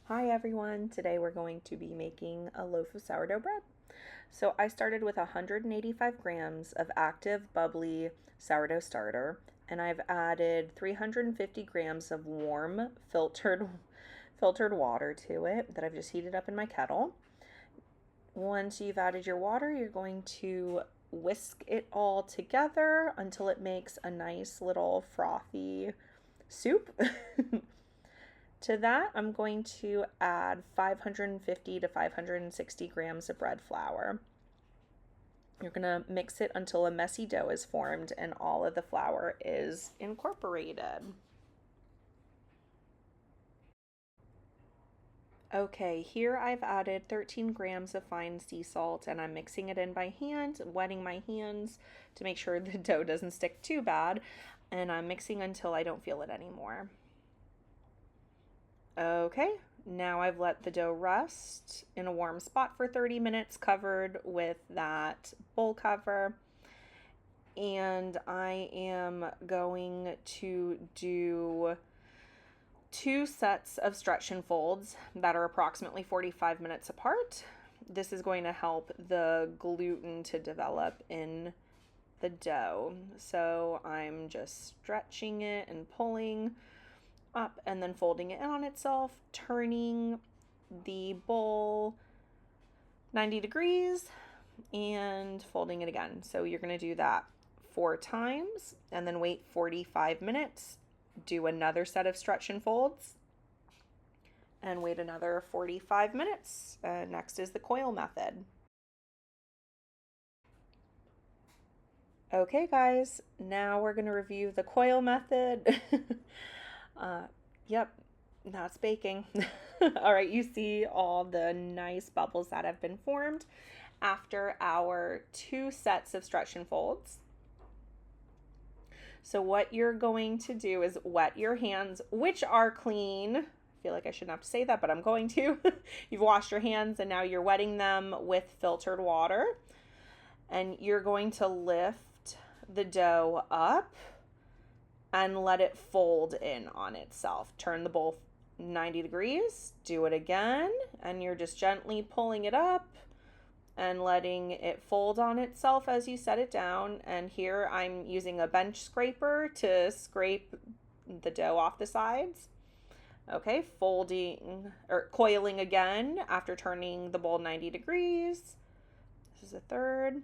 Hi everyone, today we're going to be making a loaf of sourdough bread. So I started with 185 grams of active bubbly sourdough starter, and I've added 350 grams of warm filtered water to it that I've just heated up in my kettle. Once you've added your water, you're going to whisk it all together until it makes a nice little frothy soup. To that, I'm going to add 550 to 560 grams of bread flour. You're going to mix it until a messy dough is formed and all of the flour is incorporated. Okay, here I've added 13 grams of fine sea salt and I'm mixing it in by hand, wetting my hands to make sure the dough doesn't stick too bad, and I'm mixing until I don't feel it anymore. Okay, now I've let the dough rest in a warm spot for 30 minutes covered with that bowl cover. And I am going to do 2 sets of stretch and folds that are approximately 45 minutes apart. This is going to help the gluten to develop in the dough. So I'm just stretching it and pulling up and then folding it in on itself, turning the bowl 90 degrees and folding it again. So you're going to do that 4 times and then wait 45 minutes, do another set of stretch and folds, and wait another 45 minutes. Next is the coil method. Okay guys, now we're going to review the coil method. Yep, that's baking. All right, you see all the nice bubbles that have been formed after our 2 sets of stretch and folds. So what you're going to do is wet your hands, which are clean. I feel like I shouldn't have to say that, but I'm going to. You've washed your hands and now you're wetting them with filtered water. And you're going to lift the dough up and let it fold in on itself. Turn the bowl 90 degrees, do it again, and you're just gently pulling it up and letting it fold on itself as you set it down. And here I'm using a bench scraper to scrape the dough off the sides. Okay, folding or coiling again after turning the bowl 90 degrees. This is a third.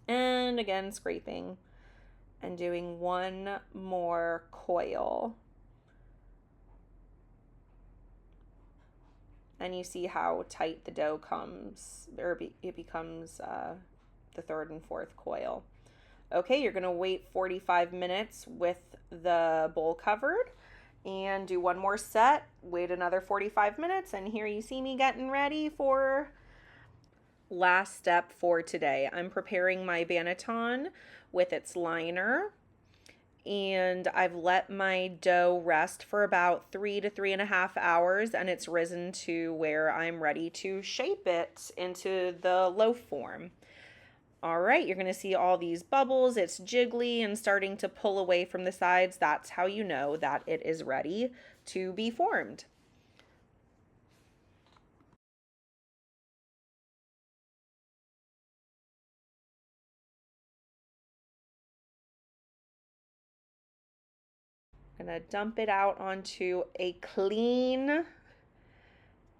And again, scraping and doing one more coil. And you see how tight the dough comes, or it becomes the third and fourth coil. Okay, you're gonna wait 45 minutes with the bowl covered and do one more set, wait another 45 minutes, and here you see me getting ready for last step for today. I'm preparing my banneton with its liner, and I've let my dough rest for about 3 to 3.5 hours, and it's risen to where I'm ready to shape it into the loaf form. All right, you're going to see all these bubbles. It's jiggly and starting to pull away from the sides. That's how you know that it is ready to be formed. I'm going to dump it out onto a clean,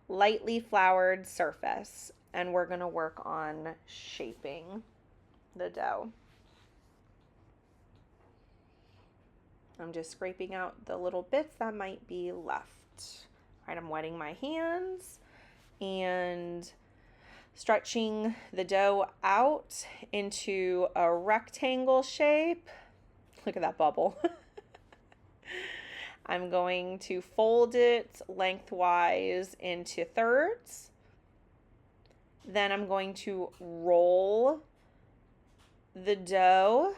lightly floured surface, and we're going to work on shaping the dough. I'm just scraping out the little bits that might be left. All right, I'm wetting my hands and stretching the dough out into a rectangle shape. Look at that bubble. I'm going to fold it lengthwise into thirds. Then I'm going to roll the dough,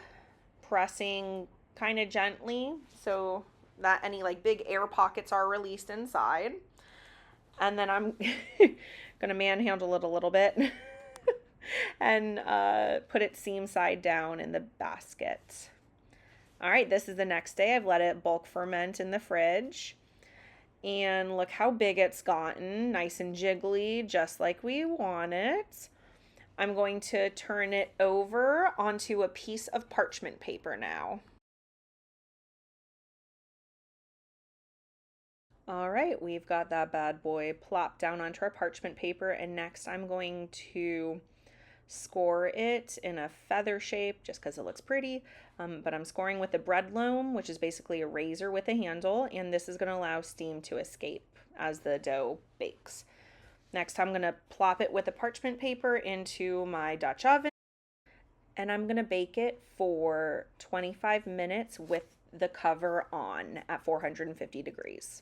pressing kind of gently so that any like big air pockets are released inside. And then I'm gonna manhandle it a little bit and put it seam side down in the basket. All right, this is the next day. I've let it bulk ferment in the fridge. And look how big it's gotten, nice and jiggly, just like we want it. I'm going to turn it over onto a piece of parchment paper now. All right, we've got that bad boy plopped down onto our parchment paper, and next I'm going to score it in a feather shape just because it looks pretty. But I'm scoring with a bread loam, which is basically a razor with a handle, and this is going to allow steam to escape as the dough bakes. Next, I'm going to plop it with a parchment paper into my Dutch oven, and I'm going to bake it for 25 minutes with the cover on at 450 degrees.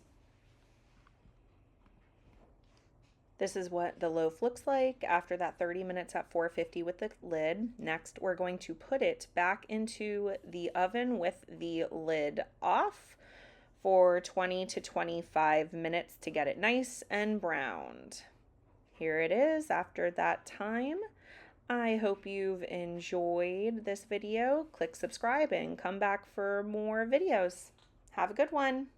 This is what the loaf looks like after that 30 minutes at 450 with the lid. Next, we're going to put it back into the oven with the lid off for 20 to 25 minutes to get it nice and browned. Here it is after that time. I hope you've enjoyed this video. Click subscribe and come back for more videos. Have a good one.